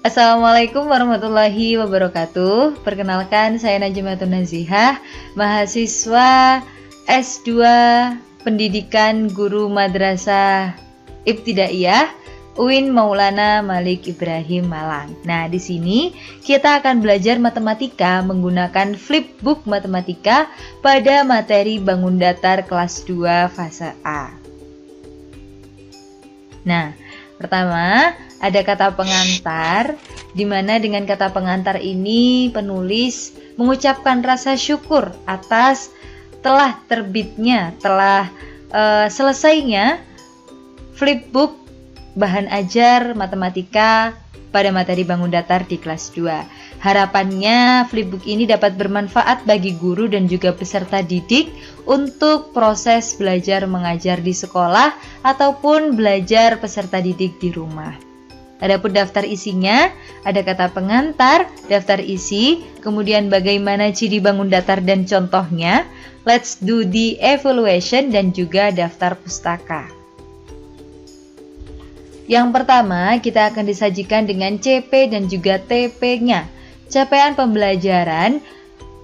Assalamualaikum warahmatullahi wabarakatuh. Perkenalkan, saya Najmatun Nazihah, mahasiswa S2 Pendidikan Guru Madrasah Ibtidaiyah UIN Maulana Malik Ibrahim Malang. Nah, di sini kita akan belajar matematika menggunakan flipbook matematika pada materi bangun datar kelas 2 fase A. Nah, pertama ada kata pengantar, di mana dengan kata pengantar ini penulis mengucapkan rasa syukur atas telah terbitnya, selesainya flipbook bahan ajar matematika pada materi bangun datar di kelas 2. Harapannya flipbook ini dapat bermanfaat bagi guru dan juga peserta didik untuk proses belajar mengajar di sekolah ataupun belajar peserta didik di rumah. Adapun daftar isinya, ada kata pengantar, daftar isi, kemudian bagaimana ciri bangun datar dan contohnya, let's do the evaluation, dan juga daftar pustaka. Yang pertama, kita akan disajikan dengan CP dan juga TP-nya. Capaian pembelajaran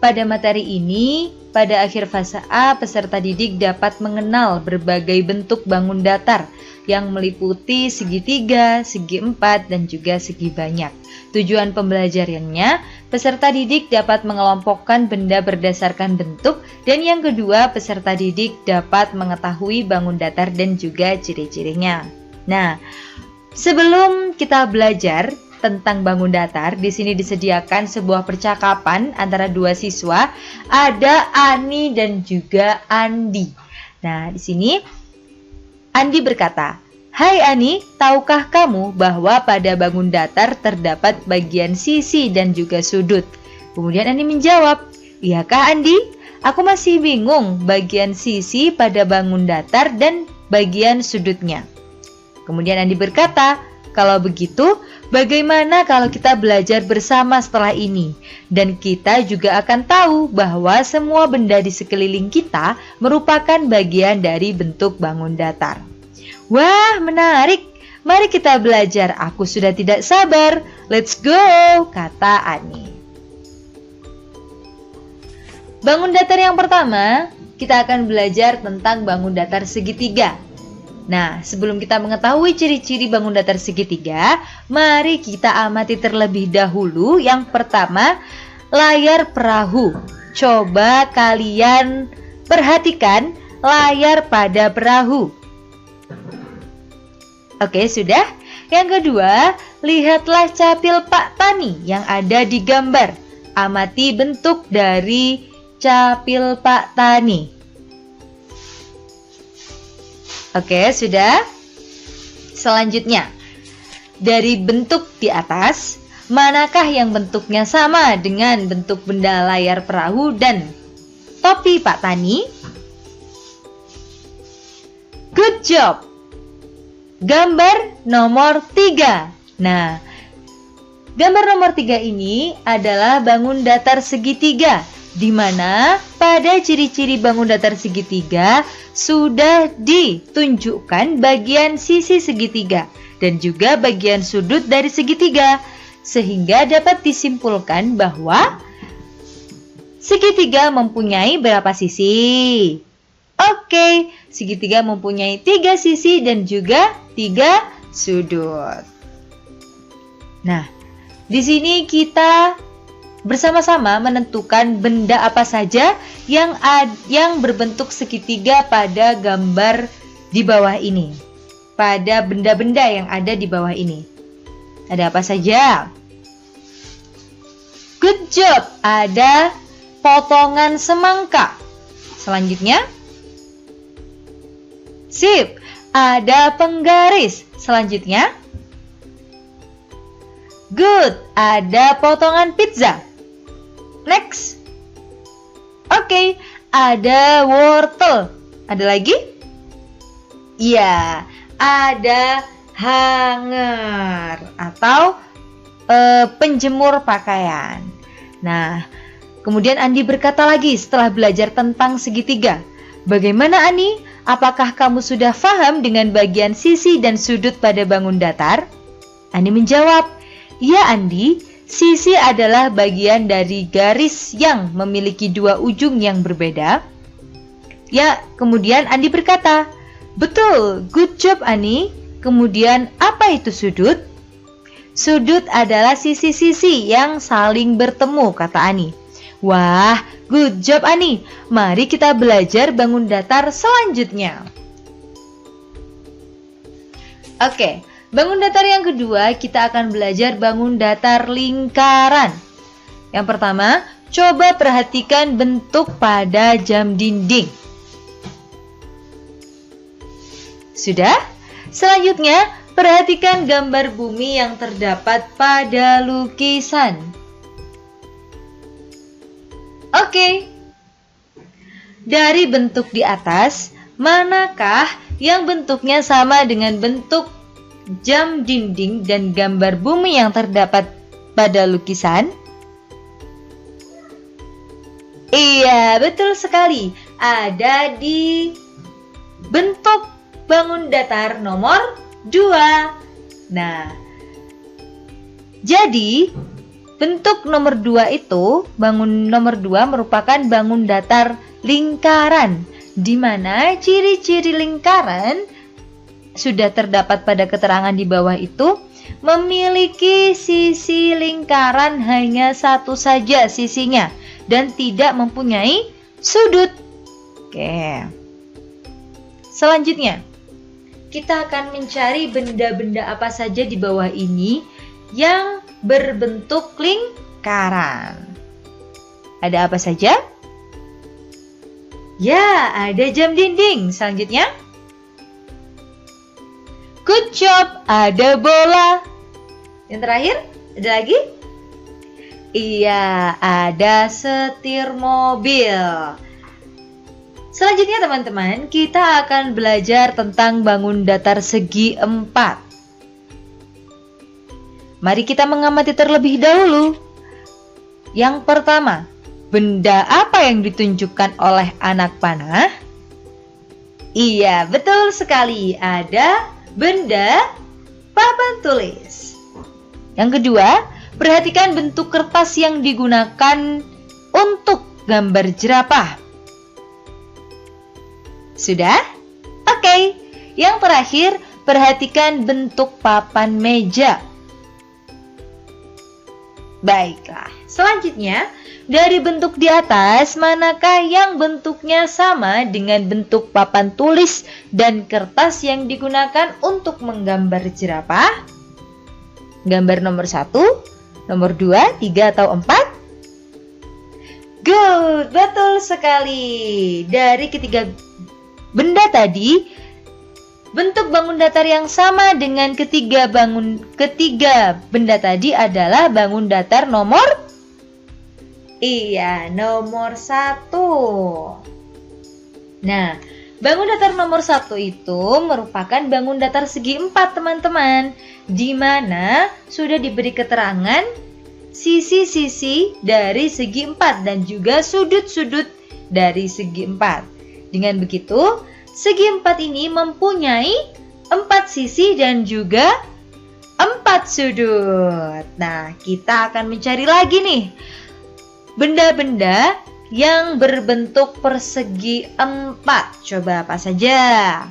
pada materi ini, pada akhir fase A, peserta didik dapat mengenal berbagai bentuk bangun datar yang meliputi segitiga, segi empat, dan juga segi banyak. Tujuan pembelajarannya, peserta didik dapat mengelompokkan benda berdasarkan bentuk, dan yang kedua, peserta didik dapat mengetahui bangun datar dan juga ciri-cirinya. Nah, sebelum kita belajar tentang bangun datar, di sini disediakan sebuah percakapan antara dua siswa, ada Ani dan juga Andi. Nah, di sini Andi berkata, "Hai Ani, tahukah kamu bahwa pada bangun datar terdapat bagian sisi dan juga sudut?" Kemudian Andi menjawab, "Iyakah Andi? Aku masih bingung bagian sisi pada bangun datar dan bagian sudutnya." Kemudian Andi berkata, "Kalau begitu, bagaimana kalau kita belajar bersama setelah ini? Dan kita juga akan tahu bahwa semua benda di sekeliling kita merupakan bagian dari bentuk bangun datar." "Wah, menarik. Mari kita belajar. Aku sudah tidak sabar. Let's go," kata Ani. Bangun datar yang pertama, kita akan belajar tentang bangun datar segitiga. Nah, sebelum kita mengetahui ciri-ciri bangun datar segitiga, mari kita amati terlebih dahulu. Yang pertama, layar perahu. Coba kalian perhatikan layar pada perahu. Oke, sudah? Yang kedua, lihatlah capil Pak Tani yang ada di gambar. Amati bentuk dari capil Pak Tani. Oke, sudah? Selanjutnya, dari bentuk di atas, manakah yang bentuknya sama dengan bentuk benda layar perahu dan topi Pak Tani? Good job! Gambar nomor 3. Nah, gambar nomor 3 ini adalah bangun datar segitiga, di mana pada ciri-ciri bangun datar segitiga sudah ditunjukkan bagian sisi segitiga dan juga bagian sudut dari segitiga, sehingga dapat disimpulkan bahwa segitiga mempunyai berapa sisi? Oke, segitiga mempunyai 3 sisi dan juga 3 sudut. Nah, di sini kita bersama-sama menentukan benda apa saja yang berbentuk segitiga pada gambar di bawah ini. Pada benda-benda yang ada di bawah ini. Ada apa saja? Good job! Ada potongan semangka. Selanjutnya, sip, ada penggaris. Selanjutnya, good, ada potongan pizza. Next. Oke, ada wortel. Ada lagi? Iya, ada hanger atau penjemur pakaian. Nah, kemudian Andi berkata lagi setelah belajar tentang segitiga. "Bagaimana Ani? Apakah kamu sudah paham dengan bagian sisi dan sudut pada bangun datar?" Andi menjawab, Ya Andi, sisi adalah bagian dari garis yang memiliki dua ujung yang berbeda. Ya, kemudian Andi berkata, betul, good job Ani. Kemudian apa itu sudut? Sudut adalah sisi-sisi yang saling bertemu, kata Ani. Wah, good job Ani. Mari kita belajar bangun datar selanjutnya. Oke, bangun datar yang kedua kita akan belajar bangun datar lingkaran. Yang pertama, coba perhatikan bentuk pada jam dinding. Sudah? Selanjutnya, perhatikan gambar bumi yang terdapat pada lukisan. Oke. Dari bentuk di atas, manakah yang bentuknya sama dengan bentuk jam dinding dan gambar bumi yang terdapat pada lukisan? Iya, betul sekali. Ada di bentuk bangun datar nomor 2. Nah, jadi bentuk nomor 2 itu, bangun nomor 2 merupakan bangun datar lingkaran, di mana ciri-ciri lingkaran sudah terdapat pada keterangan di bawah itu, memiliki sisi lingkaran hanya satu saja sisinya dan tidak mempunyai sudut. Oke. Selanjutnya, kita akan mencari benda-benda apa saja di bawah ini yang berbentuk lingkaran. Ada apa saja? Ya, ada jam dinding. Selanjutnya, good job, ada bola. Yang terakhir, ada lagi? Iya, ada setir mobil. Selanjutnya teman-teman, kita akan belajar tentang bangun datar segi 4. Mari kita mengamati terlebih dahulu. Yang pertama, benda apa yang ditunjukkan oleh anak panah? Iya, betul sekali. Ada benda papan tulis. Yang kedua, perhatikan bentuk kertas yang digunakan untuk gambar jerapah. Sudah? Oke. Yang terakhir, perhatikan bentuk papan meja. Baiklah. Selanjutnya, dari bentuk di atas, manakah yang bentuknya sama dengan bentuk papan tulis dan kertas yang digunakan untuk menggambar jerapah? Gambar nomor 1, nomor 2, 3, atau 4? Good, betul sekali. Dari ketiga benda tadi, bentuk bangun datar yang sama dengan ketiga benda tadi adalah bangun datar nomor nomor 1. Nah, bangun datar nomor 1 itu merupakan bangun datar segi 4, teman-teman, di mana sudah diberi keterangan sisi-sisi dari segi 4 dan juga sudut-sudut dari segi 4. Dengan begitu, segi 4 ini mempunyai 4 sisi dan juga 4 sudut. Nah, kita akan mencari lagi nih benda-benda yang berbentuk persegi 4. Coba apa saja?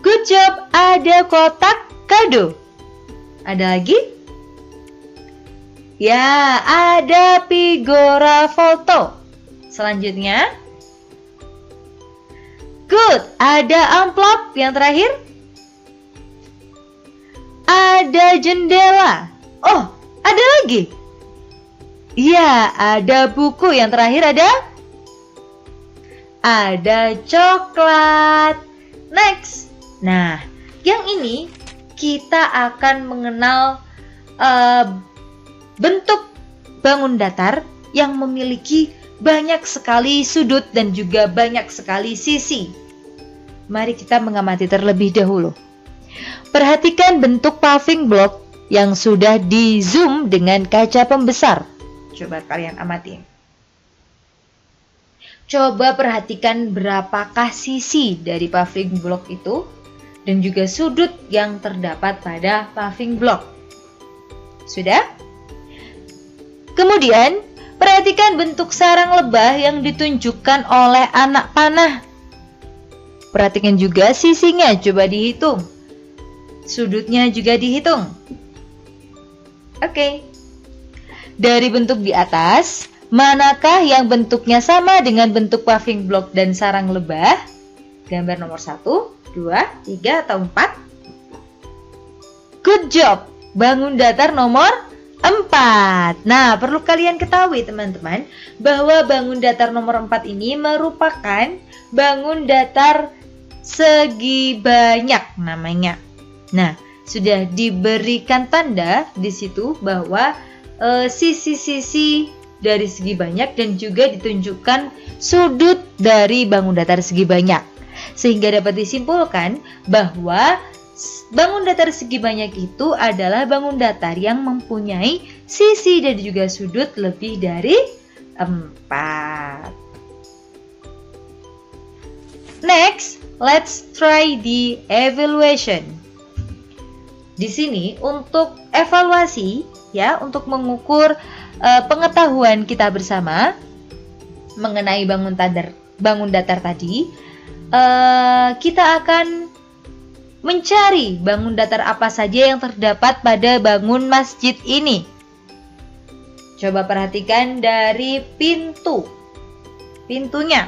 Good job, ada kotak kado. Ada lagi? Ya, ada figura foto. Selanjutnya, good, ada amplop. Yang terakhir, ada jendela. Oh, ada lagi? Iya, ada buku. Yang terakhir ada coklat. Next. Nah, yang ini kita akan mengenal bentuk bangun datar yang memiliki banyak sekali sudut dan juga banyak sekali sisi. Mari kita mengamati terlebih dahulu. Perhatikan bentuk paving block yang sudah di zoom dengan kaca pembesar. Coba kalian amati. Coba perhatikan berapakah sisi dari paving block itu dan juga sudut yang terdapat pada paving block. Sudah? Kemudian, perhatikan bentuk sarang lebah yang ditunjukkan oleh anak panah. Perhatikan juga sisinya, coba dihitung. Sudutnya juga dihitung. Oke. Dari bentuk di atas, manakah yang bentuknya sama dengan bentuk paving block dan sarang lebah? Gambar nomor 1, 2, 3, atau 4? Good job! Bangun datar nomor 4. Nah, perlu kalian ketahui teman-teman, bahwa bangun datar nomor 4 ini merupakan bangun datar segi banyak namanya. Nah, sudah diberikan tanda di situ bahwa sisi-sisi dari segi banyak dan juga ditunjukkan sudut dari bangun datar segi banyak. Sehingga dapat disimpulkan bahwa bangun datar segi banyak itu adalah bangun datar yang mempunyai sisi dan juga sudut lebih dari 4. Next, let's try the evaluation. Di sini untuk evaluasi ya, untuk mengukur pengetahuan kita bersama mengenai bangun datar tadi, kita akan mencari bangun datar apa saja yang terdapat pada bangun masjid ini. Coba perhatikan dari pintunya.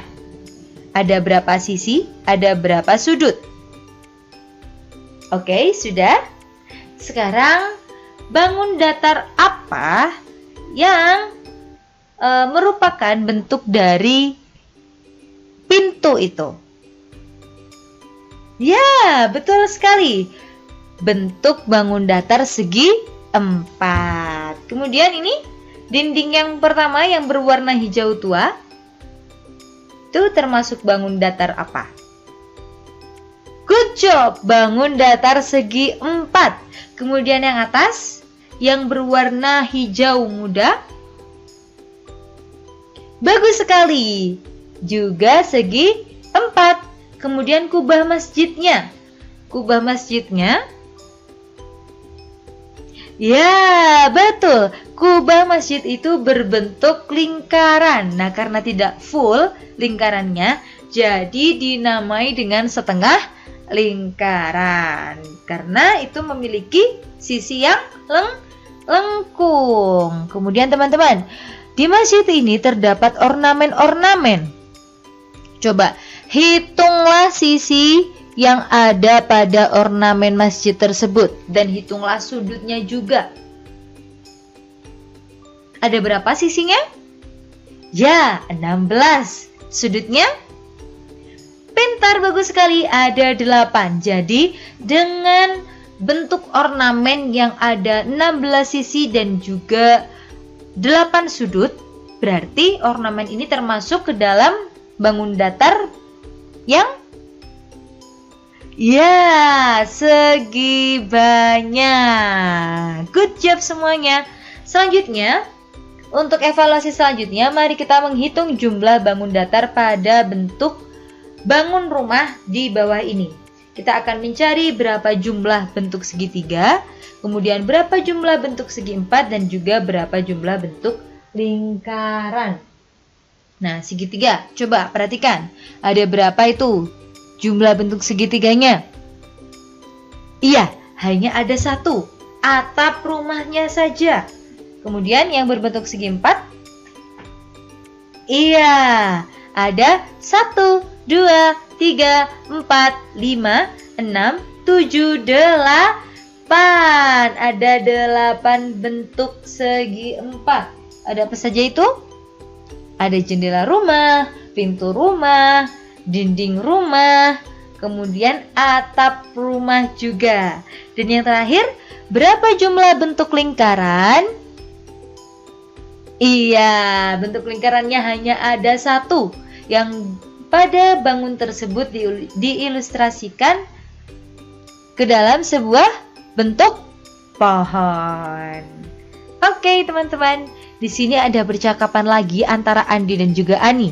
Ada berapa sisi? Ada berapa sudut? Oke, sudah. Sekarang, bangun datar apa yang merupakan bentuk dari pintu itu? Ya, betul sekali. Bentuk bangun datar segi 4. Kemudian ini, dinding yang pertama yang berwarna hijau tua, itu termasuk bangun datar apa? Good job, bangun datar segi 4. Kemudian yang atas, yang berwarna hijau muda. Bagus sekali, juga segi 4. Kemudian kubah masjidnya. Ya, betul. Kubah masjid itu berbentuk lingkaran. Nah, karena tidak full lingkarannya, jadi dinamai dengan setengah lingkaran. Karena itu memiliki sisi yang lengkung. Kemudian teman-teman, di masjid ini terdapat ornamen-ornamen. Coba hitunglah sisi yang ada pada ornamen masjid tersebut dan hitunglah sudutnya juga. Ada berapa sisinya? Ya, 16. Sudutnya? Pintar, bagus sekali, ada 8. Jadi, dengan bentuk ornamen yang ada 16 sisi dan juga 8 sudut, berarti ornamen ini termasuk ke dalam bangun datar yang segi banyak. Good job semuanya. Selanjutnya, untuk evaluasi selanjutnya, mari kita menghitung jumlah bangun datar pada bentuk bangun rumah di bawah ini. Kita akan mencari berapa jumlah bentuk segitiga, kemudian berapa jumlah bentuk segi 4, dan juga berapa jumlah bentuk lingkaran. Nah, segitiga, coba perhatikan. Ada berapa itu jumlah bentuk segitiganya? Iya, hanya ada 1. Atap rumahnya saja. Kemudian yang berbentuk segi 4? Iya, ada 1, 2, 3, 4, 5, 6, 7, 8. Ada 8 bentuk segi 4. Ada apa saja itu? Ada jendela rumah, pintu rumah, dinding rumah, kemudian atap rumah juga. Dan yang terakhir, berapa jumlah bentuk lingkaran? Iya, bentuk lingkarannya hanya ada 1, yang pada bangun tersebut diilustrasikan ke dalam sebuah bentuk pohon. Oke, teman-teman, di sini ada percakapan lagi antara Andi dan juga Ani.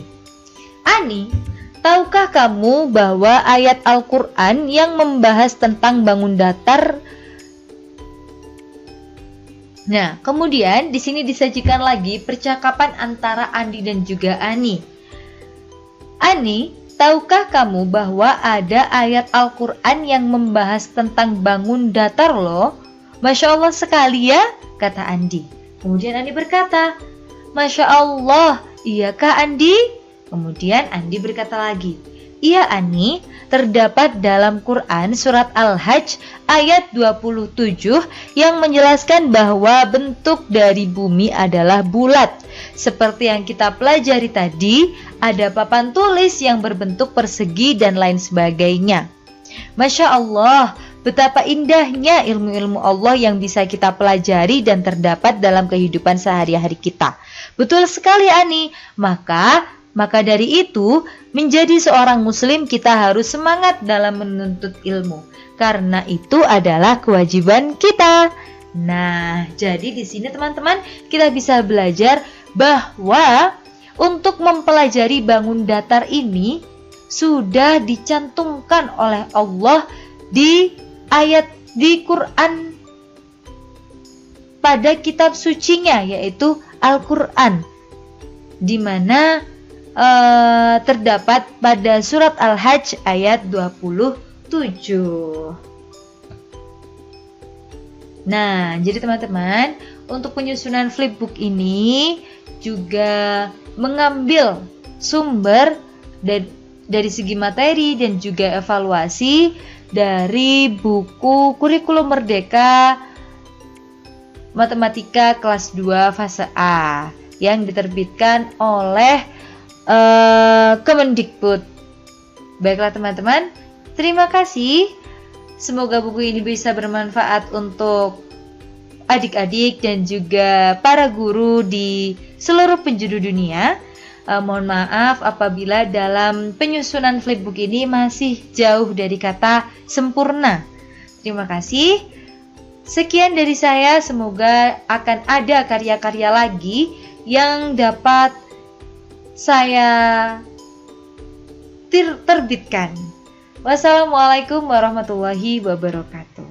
Ani, tahukah kamu bahwa ayat Al-Quran yang membahas tentang bangun datar? Nah, kemudian di sini disajikan lagi percakapan antara Andi dan juga Ani. Ani, tahukah kamu bahwa ada ayat Al-Quran yang membahas tentang bangun datar loh? Masya Allah sekali ya, kata Andi. Kemudian Andi berkata, Masya Allah, iyakah Andi? Kemudian Andi berkata lagi, iya Ani, terdapat dalam Quran surat Al-Hajj ayat 27 yang menjelaskan bahwa bentuk dari bumi adalah bulat. Seperti yang kita pelajari tadi, ada papan tulis yang berbentuk persegi dan lain sebagainya. Masya Allah, betapa indahnya ilmu-ilmu Allah yang bisa kita pelajari dan terdapat dalam kehidupan sehari-hari kita. Betul sekali Ani, maka dari itu, menjadi seorang muslim kita harus semangat dalam menuntut ilmu. Karena itu adalah kewajiban kita. Nah, jadi di sini teman-teman kita bisa belajar bahwa untuk mempelajari bangun datar ini sudah dicantumkan oleh Allah di ayat di Quran pada kitab sucinya, yaitu Al-Quran, di mana terdapat pada surat Al-Hajj ayat 27. Nah, jadi teman-teman, untuk penyusunan flipbook ini juga mengambil sumber dari segi materi dan juga evaluasi dari buku Kurikulum Merdeka Matematika kelas 2 fase A yang diterbitkan oleh Kemendikbud. Baiklah teman-teman, terima kasih. Semoga buku ini bisa bermanfaat untuk adik-adik dan juga para guru di seluruh penjuru dunia. Mohon maaf apabila dalam penyusunan flipbook ini masih jauh dari kata sempurna. Terima kasih. Sekian dari saya, semoga akan ada karya-karya lagi yang dapat saya terbitkan. Wassalamualaikum warahmatullahi wabarakatuh.